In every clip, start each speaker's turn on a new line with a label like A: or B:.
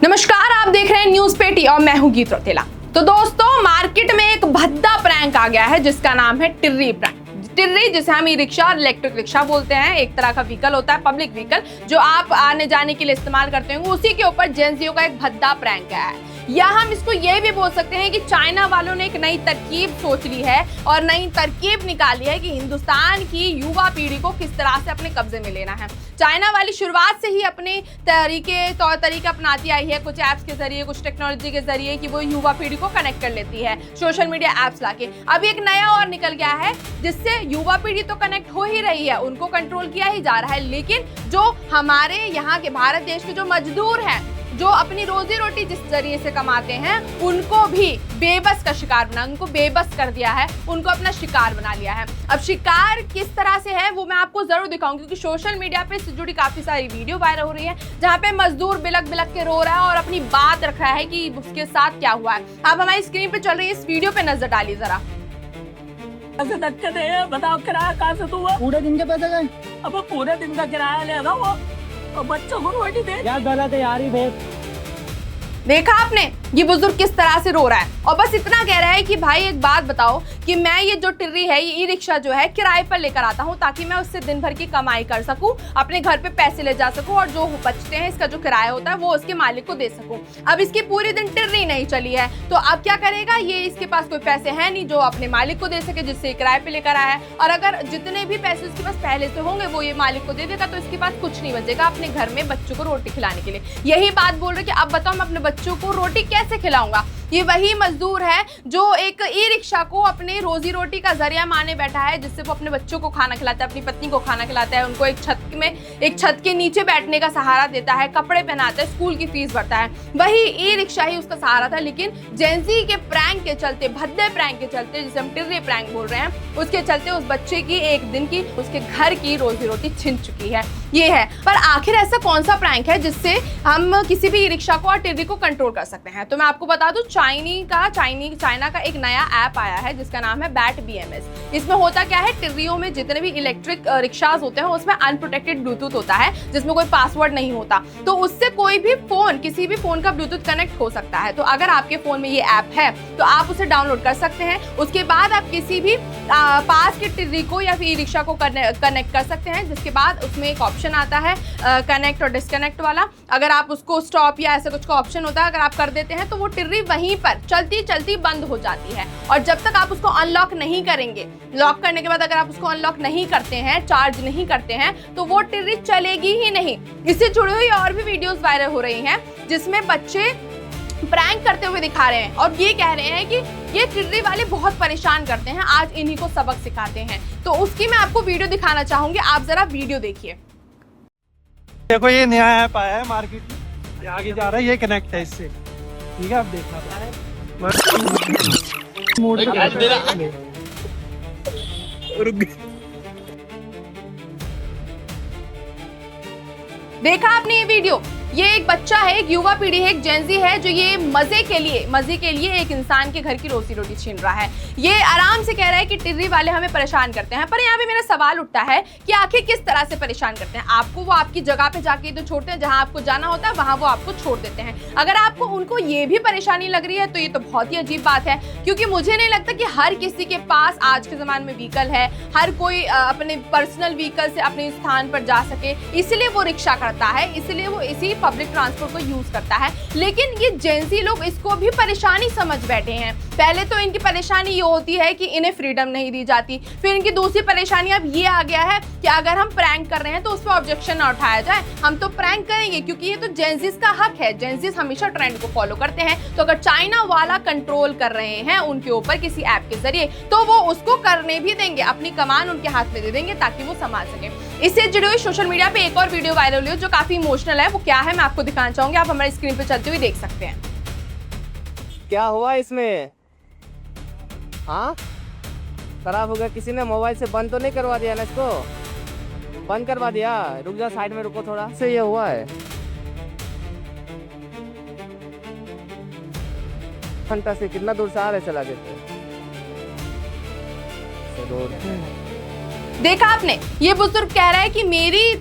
A: नमस्कार, आप देख रहे हैं न्यूज पेटी और मैं हूं गीत रौतेला। तो दोस्तों, मार्केट में एक भद्दा प्रैंक आ गया है जिसका नाम है टिर्री प्रैंक। टिर्री, जिसे हम ई रिक्शा और इलेक्ट्रिक रिक्शा बोलते हैं, एक तरह का व्हीकल होता है, पब्लिक व्हीकल जो आप आने जाने के लिए इस्तेमाल करते होंगे, उसी के ऊपर जेंजियो का एक भद्दा प्रैंक है। या हम इसको ये भी बोल सकते हैं कि चाइना वालों ने एक नई तरकीब सोच ली है और नई तरकीब निकाली है कि हिंदुस्तान की युवा पीढ़ी को किस तरह से अपने कब्जे में लेना है। चाइना वाली शुरुआत से ही अपने तौर तरीके अपनाती आई है, कुछ ऐप्स के जरिए, कुछ टेक्नोलॉजी के जरिए कि वो युवा पीढ़ी को कनेक्ट कर लेती है सोशल मीडिया ऐप्स लाके। अब एक नया और निकल गया है जिससे युवा पीढ़ी तो कनेक्ट हो ही रही है, उनको कंट्रोल किया ही जा रहा है, लेकिन जो हमारे यहाँ के भारत देश के जो मजदूर हैं, जो अपनी रोजी रोटी जिस जरिए से कमाते हैं, उनको भी बेबस का शिकार बना, उनको बेबस कर दिया है, उनको अपना शिकार बना लिया है। अब शिकार किस तरह से है वो मैं आपको जरूर दिखाऊंगी, क्योंकि सोशल मीडिया पे इससे जुड़ी काफी सारी वीडियो वायरल हो रही है जहाँ पे मजदूर बिलक बिलक के रो रहा है और अपनी बात रख रहा है कि उसके साथ क्या हुआ है। अब हमारी स्क्रीन पे चल रही है, इस वीडियो पे नजर डालिए जरा।
B: बताओ किराया कहाँ से हुआ?
C: पूरे दिन के पैसे गए।
B: अब पूरे दिन का किराया लेगा वो, और बच्चों को रोटी दे।
C: यार गलत है यार, ये
A: देखा आपने, ये बुजुर्ग किस तरह से रो रहा है और बस इतना कह रहा है कि भाई एक बात बताओ कि मैं ये जो टिर्री है, ये ई रिक्शा जो है, किराए पर लेकर आता हूँ ताकि मैं उससे दिन भर की कमाई कर सकूं, अपने घर पे पैसे ले जा सकूं और जो बचते हैं इसका जो किराया होता है वो उसके मालिक को दे सकूं। अब इसकी पूरे दिन टिर्री नहीं चली है तो अब क्या करेगा ये? इसके पास कोई पैसे हैं नहीं जो अपने मालिक को दे सके, जिससे किराए पे लेकर आया है, और अगर जितने भी पैसे उसके पास पहले से होंगे वो ये मालिक को दे देगा तो इसके पास कुछ नहीं बचेगा अपने घर में बच्चों को रोटी खिलाने के लिए। यही बात बोल रहे कि अब बताओ मैं अपने बच्चों को रोटी कैसे खिलाऊंगा? ये वही मजदूर है जो एक ई रिक्शा को अपने रोजी रोटी का जरिया माने बैठा है, जिससे वो अपने बच्चों को खाना खिलाता है, अपनी पत्नी को खाना खिलाता है, उनको एक छत के नीचे बैठने का सहारा देता है, कपड़े पहनाता है, स्कूल की फीस भरता है। वही ई रिक्शा ही उसका सहारा था, लेकिन जेंजी के प्रैंक के चलते, भद्दे प्रैंक के चलते, जिसे हम टिर्री प्रैंक बोल रहे हैं, उसके चलते उस बच्चे की एक दिन की, उसके घर की रोजी रोटी छिन चुकी है। ये है, पर आखिर ऐसा कौन सा प्रैंक है जिससे हम किसी भी ई रिक्शा को और टिर्री को कंट्रोल कर सकते हैं? तो मैं आपको बता दूं, चाइना का एक नया ऐप आया है जिसका नाम है बैट BMS। इसमें होता क्या है, टिर्रियों में जितने भी इलेक्ट्रिक रिक्शाज होते हैं उसमें अनप्रोटेक्टेड ब्लूटूथ होता है जिसमें कोई पासवर्ड नहीं होता, तो उससे कोई भी फोन, किसी भी फोन का ब्लूटूथ कनेक्ट हो सकता है। तो अगर आपके फोन में ये ऐप है तो आप उसे डाउनलोड कर सकते हैं। उसके बाद आप किसी भी पास के टिर्री को या फिर ई रिक्शा को कनेक्ट कर सकते हैं, जिसके बाद उसमें एक ऑप्शन आता है कनेक्ट और डिस्कनेक्ट वाला। अगर आप उसको स्टॉप या ऐसा कुछ का ऑप्शन होता है, अगर आप कर देते हैं तो वो टिर्री वहीं पर चलती चलती बंद हो जाती है, और जब तक आप उसको अनलॉक नहीं करेंगे, लॉक करने के बाद अगर आप उसको अनलॉक नहीं करते हैं, चार्ज नहीं करते हैं, तो वो टिर्री चलेगी ही नहीं। इससे जुड़ी हुई और भी वीडियोस वायरल हो रही हैं जिसमें बच्चे प्रैंक करते हुए दिखा रहे हैं और ये कह रहे हैं कि ये टिर्री वाले बहुत परेशान करते हैं, आज इन्हीं को सबक सिखाते हैं। तो उसकी मैं आपको वीडियो दिखाना चाहूंगी, आप जरा वीडियो देखिए।
C: देखो, ये नया ऐप आया है मार्केट में, आगे जा रहा है, ये कनेक्ट है इससे, ठीक है? आप देखना
A: देखा आपने ये वीडियो? ये एक बच्चा है, एक युवा पीढ़ी है, एक जेंजी है जो ये मजे के लिए एक इंसान के घर की रोजी रोटी छीन रहा है। ये आराम से कह रहा है कि टिर्री वाले हमें परेशान करते हैं, पर यहाँ पे मेरा सवाल उठता है कि आखिर किस तरह से परेशान करते हैं? आपको वो आपकी जगह पे जाके तो छोड़ते हैं, जहाँ आपको जाना होता है वहां वो आपको छोड़ देते हैं। अगर आपको उनको ये भी परेशानी लग रही है तो ये तो बहुत ही अजीब बात है, क्योंकि मुझे नहीं लगता कि हर किसी के पास आज के जमाने में व्हीकल है, हर कोई अपने पर्सनल व्हीकल से अपने स्थान पर जा सके, इसलिए वो रिक्शा करता है, इसलिए वो इसी पब्लिक ट्रांसपोर्ट को यूज करता है। लेकिन ये जेंजी लोग इसको भी परेशानी समझ बैठे हैं। पहले तो इनकी परेशानी ये होती है कि इन्हें फ्रीडम नहीं दी जाती, फिर इनकी दूसरी परेशानी अब ये आ गया है कि अगर हम प्रैंक कर रहे हैं तो उस पर ऑब्जेक्शन ना उठाया जाए, हम तो प्रैंक करेंगे क्योंकि ये तो जेंजीज का हक है, जेंजीज हमेशा ट्रेंड को फॉलो करते हैं। तो अगर चाइना वाला कंट्रोल कर रहे हैं उनके ऊपर किसी ऐप के जरिए, तो वो उसको करने भी देंगे, अपनी कमान उनके हाथ में दे देंगे ताकि वो संभाल सके। इससे जुड़ी हुई सोशल मीडिया पे एक और वीडियो वायरल हुई जो काफी इमोशनल है। वो क्या है मैं आपको दिखाना चाहूंगी, आप हमारी स्क्रीन पे चलते हुए देख सकते हैं।
D: क्या हुआ इसमें? हाँ, खराब हो गया। किसी ने मोबाइल से बंद तो नहीं करवा दिया ना? इसको बंद करवा दिया? रुक जा, साइड में रुको थोड़ा। से ये हुआ है घंटा से कितना दूर से आ रहे, चला गए।
A: देखा आपने, ये बुजुर्ग कह रहा है कि मेरी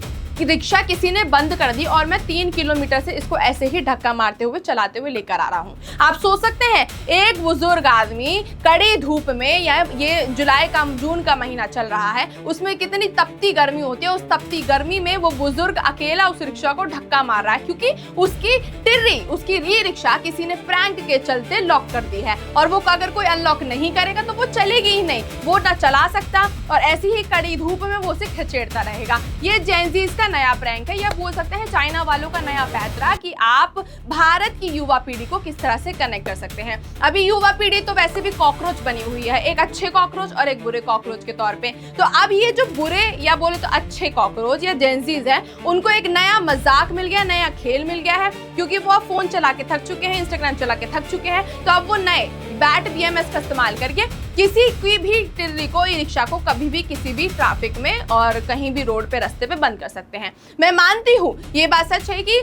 A: रिक्शा किसी ने बंद कर दी और मैं 3 किलोमीटर से इसको ऐसे ही धक्का मारते हुए चलाते हुए लेकर आ रहा हूँ। आप सोच सकते हैं एक बुजुर्ग आदमी कड़ी धूप में, या ये जून का महीना चल रहा है, उसमें कितनी तपती गर्मी होती है, उस तपती गर्मी में वो बुजुर्ग अकेला उस रिक्शा को धक्का मार रहा है क्योंकि उसकी टिर्री, उसकी ये रिक्शा किसी ने प्रैंक के चलते लॉक कर दी है और वो अगर कोई अनलॉक नहीं करेगा तो वो चलेगी ही नहीं, वो ना चला सकता और ऐसी ही कड़ी धूप में वो उसे खचेड़ता रहेगा। ये जेनजीज का नया प्रैंक है, या बोल सकते हैं चाइना वालों का नया पैंतरा कि आप भारत की युवा पीढ़ी को किस तरह से कनेक्ट कर सकते हैं। अभी युवा पीढ़ी तो वैसे भी कॉकरोच बनी हुई है, एक अच्छे कॉकरोच और एक बुरे कॉकरोच के तौर पे। तो अब ये जो बुरे या बोले तो अच्छे कॉकरोच या जेनजीज हैं, उनको एक नया मजाक मिल गया, नया खेल मिल गया है, क्योंकि वो फोन चला के थक चुके हैं, इंस्टाग्राम चला के थक चुके हैं। तो अब वो नए बैट BMS का इस्तेमाल करके किसी की भी टिर्री को, ई रिक्शा को कभी भी किसी भी ट्रैफिक में और कहीं भी रोड पे रास्ते पे बंद कर सकते हैं। मैं मानती हूँ ये बात सच है कि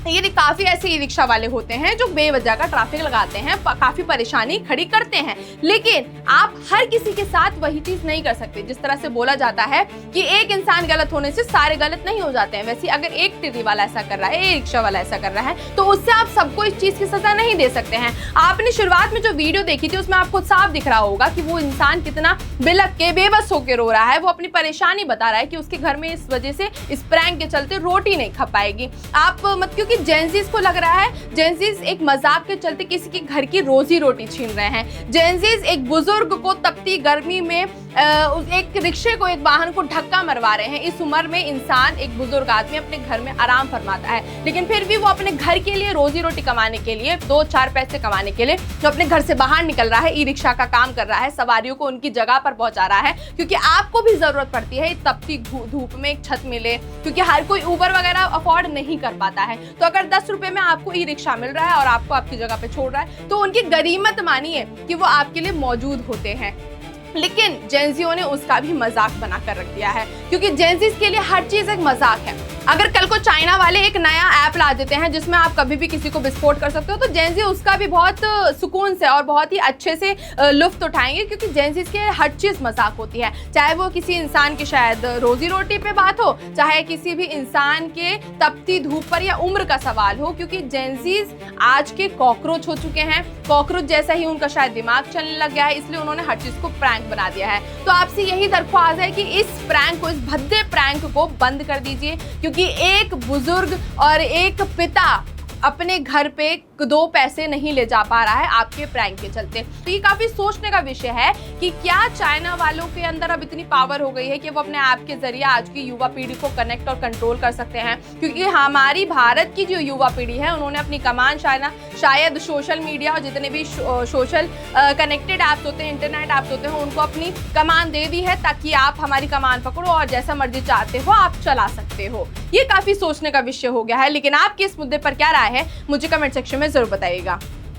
A: ये काफी ऐसे ई रिक्शा वाले होते हैं जो बेवजह का ट्रैफिक लगाते हैं, काफी परेशानी खड़ी करते हैं, लेकिन आप हर किसी के साथ वही चीज नहीं कर सकते। जिस तरह से बोला जाता है कि एक इंसान गलत होने से सारे गलत नहीं हो जाते हैं, वैसे अगर एक टिर्री वाला ऐसा कर रहा है, ई रिक्शा वाला ऐसा कर रहा है, तो उससे आप सबको इस चीज की सजा नहीं दे सकते हैं। आपने शुरुआत में जो वीडियो देखी थी उसमें आपको साफ दिख रहा होगा कि वो इंसान कितना बिलक के बेबस होकर रो रहा है, वो अपनी परेशानी बता रहा है कि उसके घर में इस वजह से, इस प्रैंक के चलते रोटी नहीं खा पाएगी। आप क्योंकि जेनजीज को लग रहा है जेनजीज एक मजाक के चलते किसी के घर की रोजी रोटी छीन रहे हैं। जेनजीज एक बुजुर्ग को तपती गर्मी में एक रिक्शे को, एक वाहन को धक्का मरवा रहे हैं। इस उम्र में इंसान, एक बुजुर्ग आदमी अपने घर में आराम फरमाता है, लेकिन फिर भी वो अपने घर के लिए, रोजी रोटी कमाने के लिए, 2-4 पैसे कमाने के लिए जो अपने घर से बाहर निकल रहा है, ई रिक्शा का काम कर रहा है, सवारियों को उनकी जगह पर पहुंचा रहा है, क्योंकि आपको भी जरूरत पड़ती है तपती धूप में एक छत मिले, क्योंकि हर कोई उबर वगैरह अफोर्ड नहीं कर पाता है। तो अगर 10 रुपए में आपको ई रिक्शा मिल रहा है और आपको आपकी जगह पे छोड़ रहा है, तो उनकी गरीमत मानिए कि वो आपके लिए मौजूद होते हैं। लेकिन जेनजियों ने उसका भी मजाक बनाकर रख दिया है, क्योंकि जेनजीज के लिए हर चीज एक मजाक है। अगर कल को चाइना वाले एक नया ऐप ला देते हैं जिसमें आप कभी भी किसी को विस्फोट कर सकते हो, तो जेनजी उसका भी बहुत सुकून से और बहुत ही अच्छे से लुफ्त उठाएंगे, क्योंकि जेनजीज के हर चीज मजाक होती है, चाहे वो किसी इंसान की शायद रोजी रोटी पे बात हो, चाहे किसी भी इंसान के तपती धूप पर या उम्र का सवाल हो, क्योंकि जेनजीज आज के कॉकरोच हो चुके हैं। कॉकरोच जैसा ही उनका शायद दिमाग चलने लग गया है, इसलिए उन्होंने हर चीज को प्रैंक बना दिया है। तो आपसे यही दरख्वास्त है कि इस प्रैंक को, इस भद्दे प्रैंक को बंद कर दीजिए, क्योंकि एक बुजुर्ग और एक पिता अपने घर पे 2 पैसे नहीं ले जा पा रहा है आपके प्रैंक के चलते। तो ये काफी सोचने का विषय है कि क्या चाइना वालों के अंदर अब इतनी पावर हो गई है कि वो अपने ऐप के जरिए आज की युवा पीढ़ी को कनेक्ट और कंट्रोल कर सकते हैं, क्योंकि हमारी भारत की जो युवा पीढ़ी है उन्होंने अपनी कमान शायद सोशल मीडिया और जितने भी सोशल कनेक्टेड ऐप्स होते हैं, इंटरनेट ऐप्स होते हैं, उनको अपनी कमान दे दी है ताकि आप हमारी कमान पकड़ो और जैसा मर्जी चाहते हो आप चला सकते हो। ये काफी सोचने का विषय हो गया है, लेकिन आपके इस मुद्दे पर क्या राय है मुझे कमेंट सेक्शन में जरूर बताइएगा।